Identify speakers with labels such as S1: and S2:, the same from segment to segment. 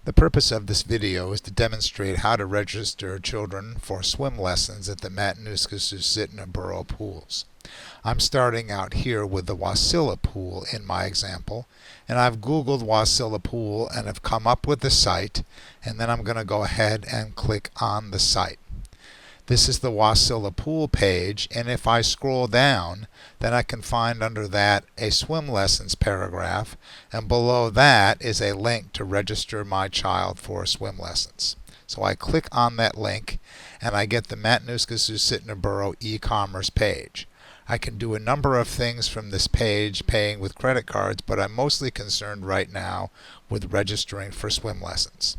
S1: The purpose of this video is to demonstrate how to register children for swim lessons at the Matanuska-Susitna Borough pools. I'm starting out here with the Wasilla pool in my example, and I've Googled Wasilla pool and have come up with the site, and then I'm going to go ahead and click on the site. This is the Wasilla pool page, and if I scroll down, then I can find under that a swim lessons paragraph, and below that is a link to register my child for swim lessons. So I click on that link, and I get the Matanuska-Susitna Borough e-commerce page. I can do a number of things from this page paying with credit cards, but I'm mostly concerned right now with registering for swim lessons.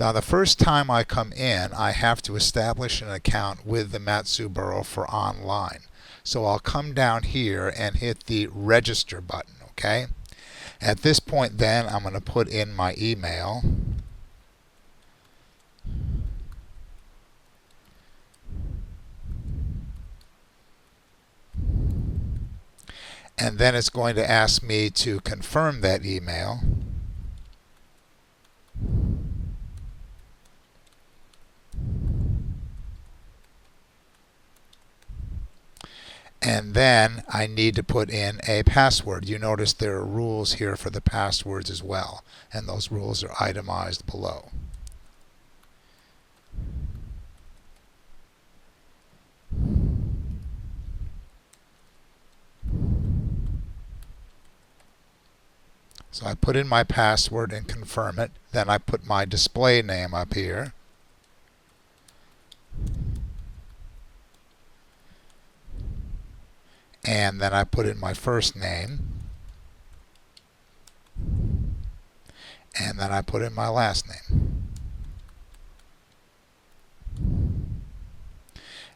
S1: Now, the first time I come in, I have to establish an account with the Mat-Su Borough for online. So I'll come down here and hit the register button, okay? At this point then, I'm going to put in my email. And then it's going to ask me to confirm that email. And then I need to put in a password. You notice there are rules here for the passwords as well, and those rules are itemized below. So I put in my password and confirm it. Then I put my display name up here. And then I put in my first name. And then I put in my last name.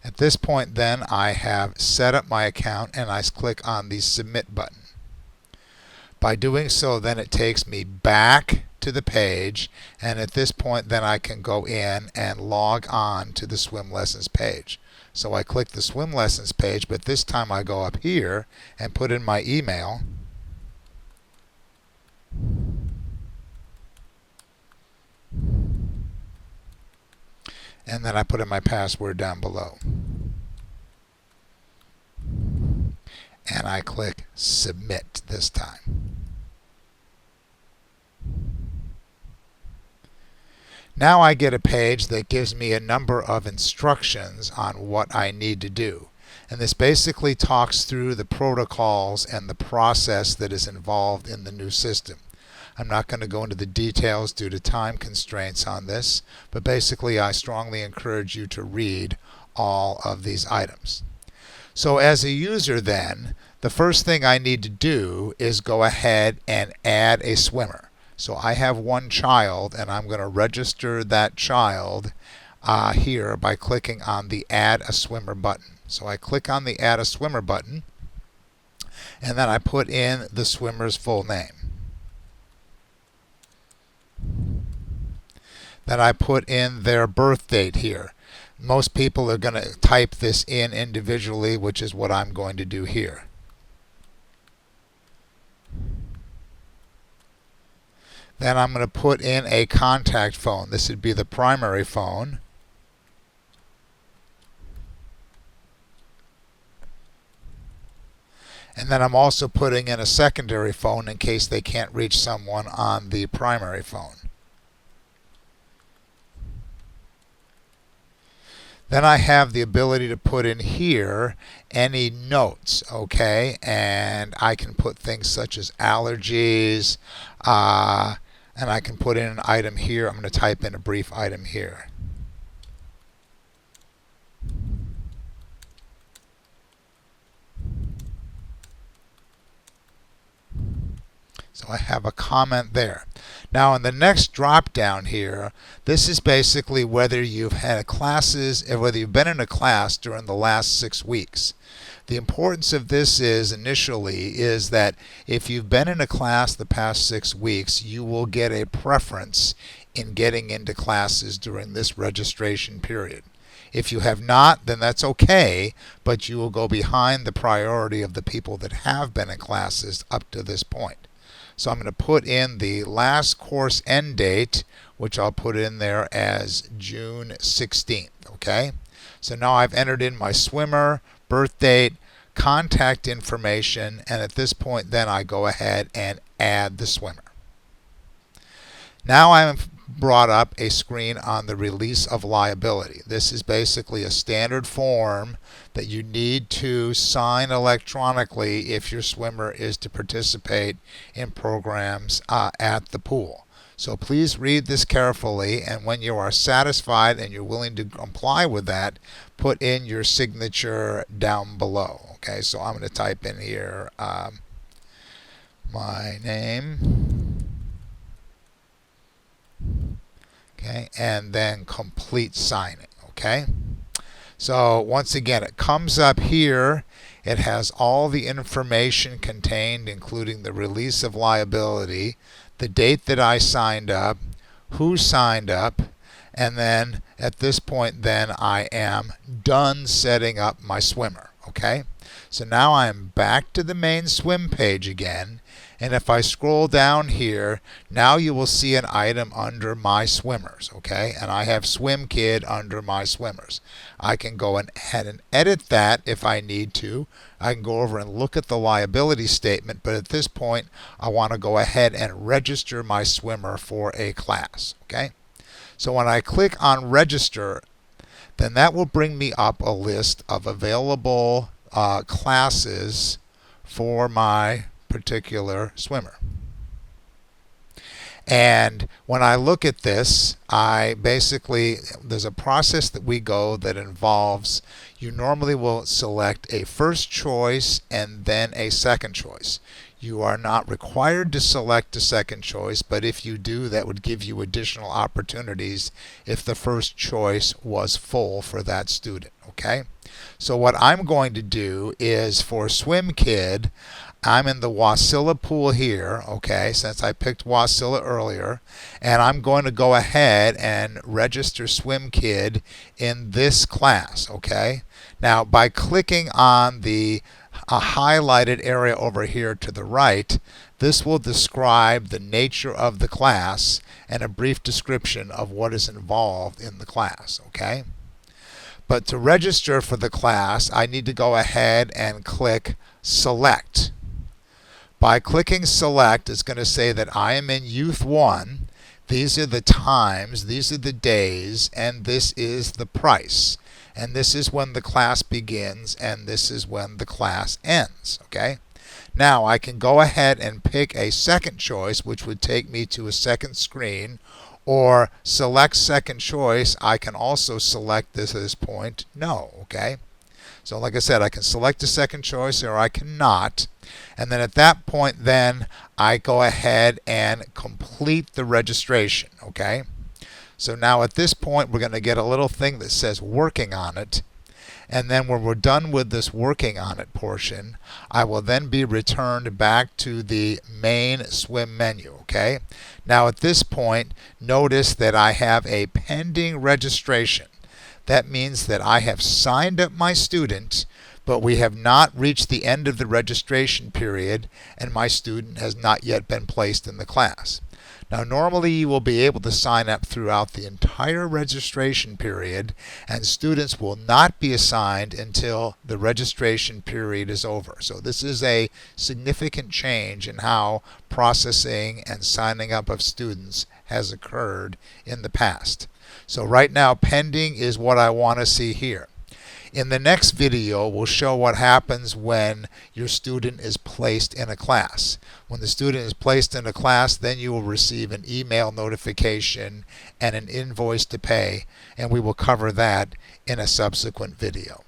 S1: At this point then, I have set up my account and I click on the submit button. By doing so, then it takes me back to the page, and at this point then I can go in and log on to the swim lessons page. So I click the swim lessons page, but this time I go up here and put in my email. And then I put in my password down below. And I click submit this time. Now I get a page that gives me a number of instructions on what I need to do. And this basically talks through the protocols and the process that is involved in the new system. I'm not going to go into the details due to time constraints on this, but basically I strongly encourage you to read all of these items. So as a user then, the first thing I need to do is go ahead and add a swimmer. So I have one child, and I'm going to register that child here by clicking on the Add a Swimmer button. So I click on the Add a Swimmer button, and then I put in the swimmer's full name. Then I put in their birth date here. Most people are going to type this in individually, which is what I'm going to do here. Then I'm going to put in a contact phone. This would be the primary phone. And then I'm also putting in a secondary phone in case they can't reach someone on the primary phone. Then I have the ability to put in here any notes, okay? And I can put things such as allergies, and I can put in an item here. I'm going to type in a brief item here. So I have a comment there. Now in the next drop down here, this is basically whether you've had classes, or whether you've been in a class during the last 6 weeks. The importance of this is that if you've been in a class the past 6 weeks, you will get a preference in getting into classes during this registration period. If you have not, then that's okay, but you will go behind the priority of the people that have been in classes up to this point. So I'm going to put in the last course end date, which I'll put in there as June 16th. Okay? So now I've entered in my swimmer, birth date, contact information, and at this point then I go ahead and add the swimmer. Now I'm brought up a screen on the release of liability. This is basically a standard form that you need to sign electronically if your swimmer is to participate in programs at the pool. So please read this carefully, and when you are satisfied and you're willing to comply with that, put in your signature down below. Okay, so I'm going to type in here my name. Okay, and then complete signing. Okay, so once again, it comes up here. It has all the information contained, including the release of liability, the date that I signed up, who signed up, and then at this point then I am done setting up my swimmer. Okay, so now I'm back to the main swim page again, and if I scroll down here, now you will see an item under my swimmers. Okay, and I have Swim Kid under my swimmers. I can go ahead and edit that if I need to. I can go over and look at the liability statement, but at this point I want to go ahead and register my swimmer for a class. Okay, so when I click on register, then that will bring me up a list of available classes for my particular swimmer. And when I look at this, there's a process that we go that involves, you normally will select a first choice and then a second choice. You are not required to select a second choice, but if you do, that would give you additional opportunities if the first choice was full for that student. Okay? So what I'm going to do is for Swim Kid, I'm in the Wasilla pool here, okay, since I picked Wasilla earlier, and I'm going to go ahead and register Swim Kid in this class, okay? Now, by clicking on the highlighted area over here to the right, this will describe the nature of the class and a brief description of what is involved in the class, okay? But to register for the class, I need to go ahead and click Select. By clicking Select, it's going to say that I am in Youth 1. These are the times, these are the days, and this is the price. And this is when the class begins, and this is when the class ends. Okay? Now I can go ahead and pick a second choice, which would take me to a second screen, or select second choice. I can also select this at this point, no. Okay? So like I said, I can select a second choice or I cannot. And then at that point then I go ahead and complete the registration. Okay? So now at this point we're going to get a little thing that says working on it. And then when we're done with this working on it portion, I will then be returned back to the main swim menu. Okay? Now at this point, notice that I have a pending registration. That means that I have signed up my student, but we have not reached the end of the registration period, and my student has not yet been placed in the class. Now normally you will be able to sign up throughout the entire registration period, and students will not be assigned until the registration period is over. So this is a significant change in how processing and signing up of students has occurred in the past. So right now pending is what I want to see here. In the next video, we'll show what happens when your student is placed in a class. When the student is placed in a class, then you will receive an email notification and an invoice to pay, and we will cover that in a subsequent video.